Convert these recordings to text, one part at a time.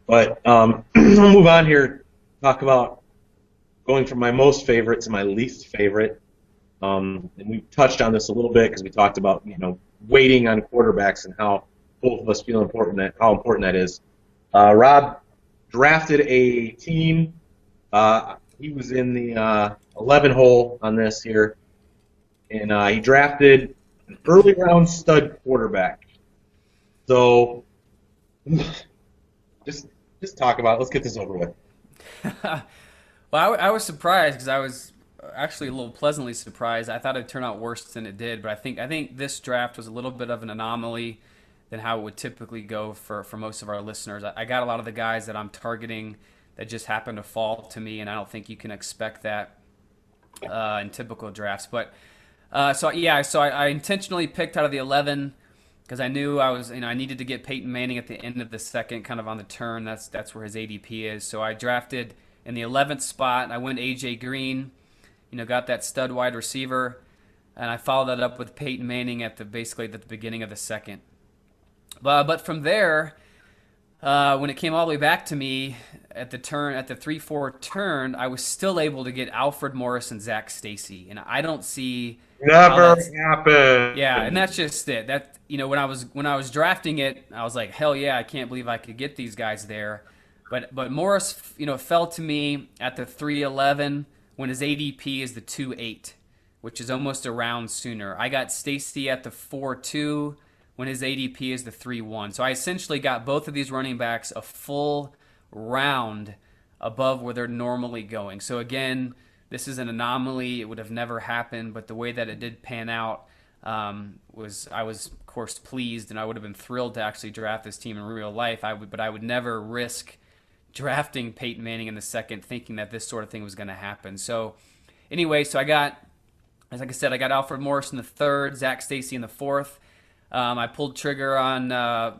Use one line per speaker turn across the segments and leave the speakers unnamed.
But we'll move on here. Talk about going from my most favorite to my least favorite. And we touched on this a little bit because we talked about waiting on quarterbacks and how both of us feel how important that is. Rob drafted a team. He was in the 11 hole on this here, and he drafted an early round stud quarterback. So just talk about it. Let's get this over with.
Well, I was surprised because I was actually a little pleasantly surprised. I thought it'd turn out worse than it did, but I think this draft was a little bit of an anomaly than how it would typically go for most of our listeners. I got a lot of the guys that I'm targeting that just happen to fall to me, and I don't think you can expect that in typical drafts. But so I intentionally picked out of the 11 because I knew I needed to get Peyton Manning at the end of the second, kind of on the turn. That's where his ADP is. So I drafted in the 11th spot. I went AJ Green, got that stud wide receiver, and I followed that up with Peyton Manning basically at the beginning of the second. But from there, when it came all the way back to me at the 3-4 turn, I was still able to get Alfred Morris and Zach Stacy, and I don't see how
Never
that's yeah, and
happened.
that's just it. When I was drafting it, I was like, hell yeah, I can't believe I could get these guys there. But Morris, fell to me at the 311 when his ADP is the 2.8, which is almost a round sooner. I got Stacy at the 4.2 when his ADP is the 3.1. So I essentially got both of these running backs a full round above where they're normally going. So again, this is an anomaly. It would have never happened, but the way that it did pan out I was of course pleased, and I would have been thrilled to actually draft this team in real life. But I would never risk drafting Peyton Manning in the second, thinking that this sort of thing was going to happen. So anyway, so like I said, I got Alfred Morris in the third, Zach Stacy in the fourth. I pulled trigger on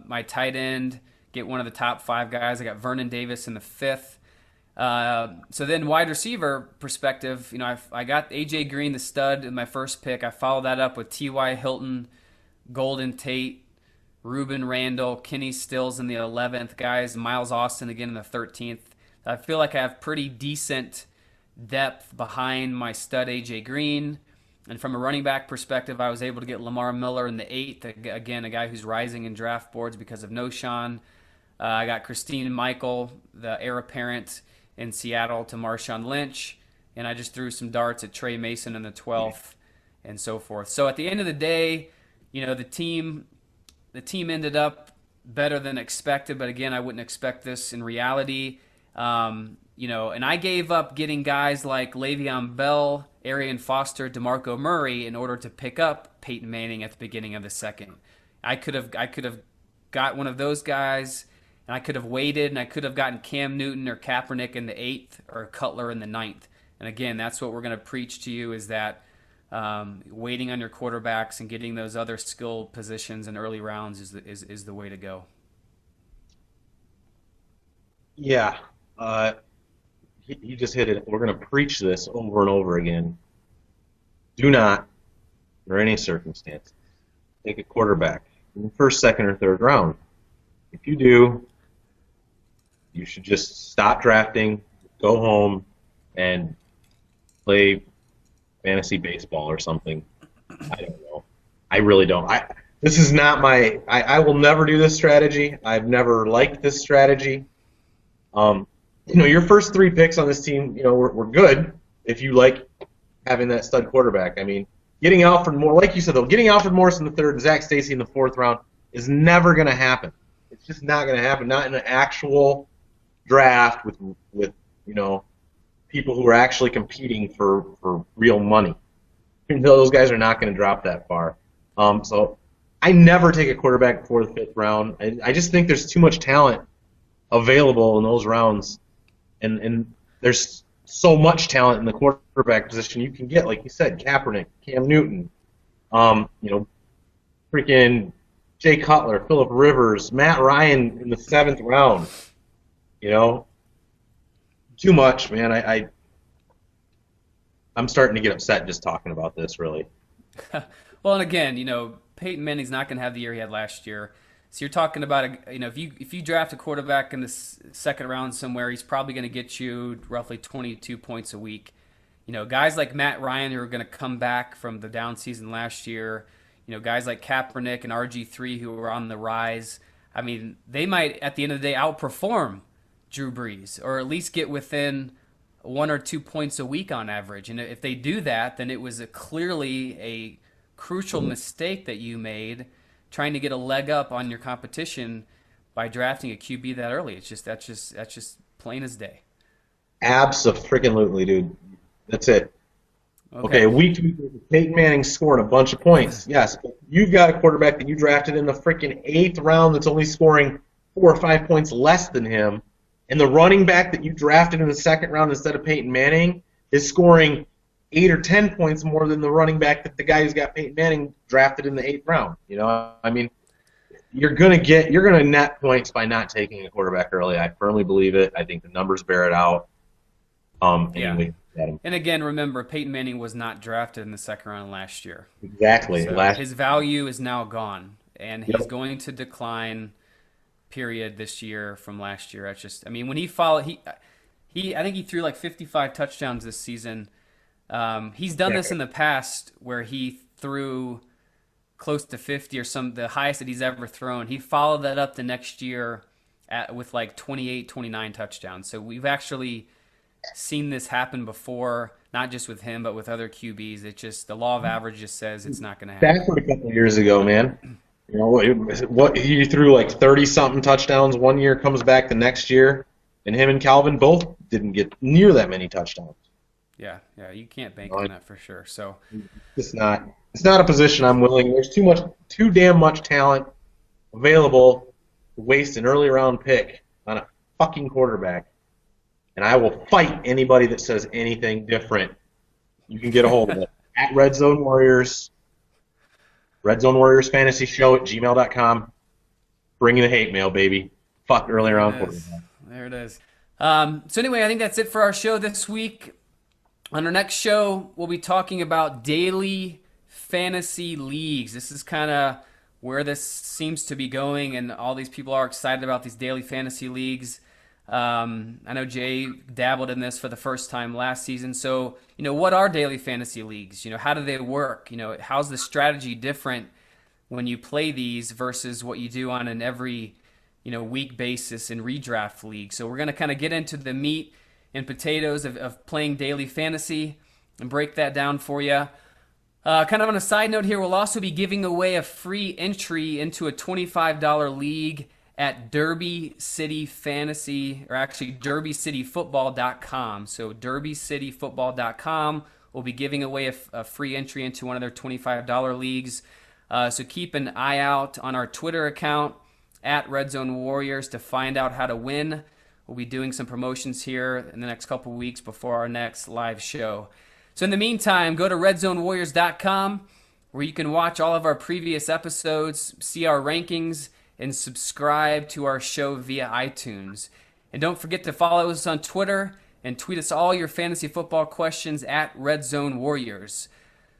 my tight end, get one of the top five guys. I got Vernon Davis in the fifth. So then wide receiver perspective, I got AJ Green, the stud, in my first pick. I followed that up with T.Y. Hilton, Golden Tate, Ruben Randall, Kenny Stills in the 11th, guys, Miles Austin again in the 13th. I feel like I have pretty decent depth behind my stud AJ Green. And from a running back perspective, I was able to get Lamar Miller in the 8th, again, a guy who's rising in draft boards because of Noshawn. I got Christine Michael, the heir apparent in Seattle, to Marshawn Lynch. And I just threw some darts at Trey Mason in the 12th and so forth. So at the end of the day, the team ended up better than expected, but again, I wouldn't expect this in reality. And I gave up getting guys like Le'Veon Bell, Arian Foster, DeMarco Murray in order to pick up Peyton Manning at the beginning of the second. I could have got one of those guys, and I could have waited, and I could have gotten Cam Newton or Kaepernick in the 8th or Cutler in the 9th. And again, that's what we're going to preach to you, is that waiting on your quarterbacks and getting those other skill positions in early rounds is the way to go.
Yeah, he just hit it. We're going to preach this over and over again. Do not, under any circumstance, take a quarterback in the first, second, or third round. If you do, you should just stop drafting, go home, and play fantasy baseball or something. I don't know. I really don't. This is not I will never do this strategy. I've never liked this strategy. Your first three picks on this team, were good if you like having that stud quarterback. I mean, getting Alfred Morris, like you said, though, getting Alfred Morris in the third and Zach Stacy in the fourth round is never going to happen. It's just not going to happen. Not in an actual draft with people who are actually competing for real money. Those guys are not going to drop that far. So I never take a quarterback before the fifth round. I just think there's too much talent available in those rounds, and there's so much talent in the quarterback position. You can get, like you said, Kaepernick, Cam Newton, freaking Jay Cutler, Phillip Rivers, Matt Ryan in the seventh round. Too much, man. I'm starting to get upset just talking about this, really.
Well, and again, Peyton Manning's not going to have the year he had last year. So you're talking about if you draft a quarterback in the second round somewhere, he's probably going to get you roughly 22 points a week. Guys like Matt Ryan who are going to come back from the down season last year. Guys like Kaepernick and RG3 who are on the rise. I mean, they might at the end of the day outperform Drew Brees, or at least get within 1 or 2 points a week on average. And if they do that, then it was clearly a crucial mistake that you made, trying to get a leg up on your competition by drafting a QB that early. That's just plain as day.
Abso-freaking-lutely, dude. That's it. Okay, week 2, Peyton Manning scoring a bunch of points. Yes, but you've got a quarterback that you drafted in the freaking 8th round that's only scoring 4 or 5 points less than him, and the running back that you drafted in the 2nd round instead of Peyton Manning is scoring 8 or 10 points more than the running back that the guy who's got Peyton Manning drafted in the 8th round. I mean, you're gonna net points by not taking a quarterback early. I firmly believe it. I think the numbers bear it out. Anyway.
And again, remember, Peyton Manning was not drafted in the 2nd round last year.
Exactly.
So his value is now gone, and he's going to decline. Period this year from last year. When he followed, I think he threw like 55 touchdowns this season. He's done this in the past where he threw close to 50 or the highest that he's ever thrown. He followed that up the next year with like 28, 29 touchdowns. So we've actually seen this happen before, not just with him, but with other QBs. It just, the law of average just says it's not going to happen.
Backward a couple of years ago, man. What he threw like 30-something touchdowns one year, comes back the next year, and him and Calvin both didn't get near that many touchdowns.
Yeah, you can't bank on that for sure. So
it's not a position I'm willing. There's too damn much talent available to waste an early round pick on a fucking quarterback. And I will fight anybody that says anything different. You can get a hold of it at Red Zone Warriors. Red Zone Warriors Fantasy Show at gmail.com. Bring the hate mail, baby. Fuck early round quarterback.
There it is. So anyway, I think that's it for our show this week. On our next show, we'll be talking about daily fantasy leagues. This is kind of where this seems to be going, and all these people are excited about these daily fantasy leagues. I know Jay dabbled in this for the first time last season. So, what are daily fantasy leagues? How do they work? How's the strategy different when you play these versus what you do on an every, week basis in redraft leagues? So we're going to kind of get into the meat and potatoes of playing daily fantasy and break that down for you. Kind of on a side note here, we'll also be giving away a free entry into a $25 league at Derby City Fantasy, or actually derbycityfootball.com. So derbycityfootball.com will be giving away a free entry into one of their $25 leagues. So keep an eye out on our Twitter account at Red Zone Warriors to find out how to win. We'll be doing some promotions here in the next couple weeks before our next live show. So in the meantime, go to redzonewarriors.com where you can watch all of our previous episodes, see our rankings, and subscribe to our show via iTunes. And don't forget to follow us on Twitter and tweet us all your fantasy football questions at Red Zone Warriors.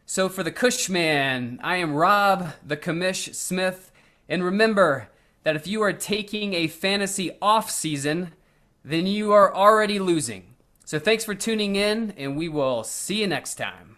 So for the Cushman, I am Rob the Commish Smith. And remember that if you are taking a fantasy off season, then you are already losing. So thanks for tuning in, and we will see you next time.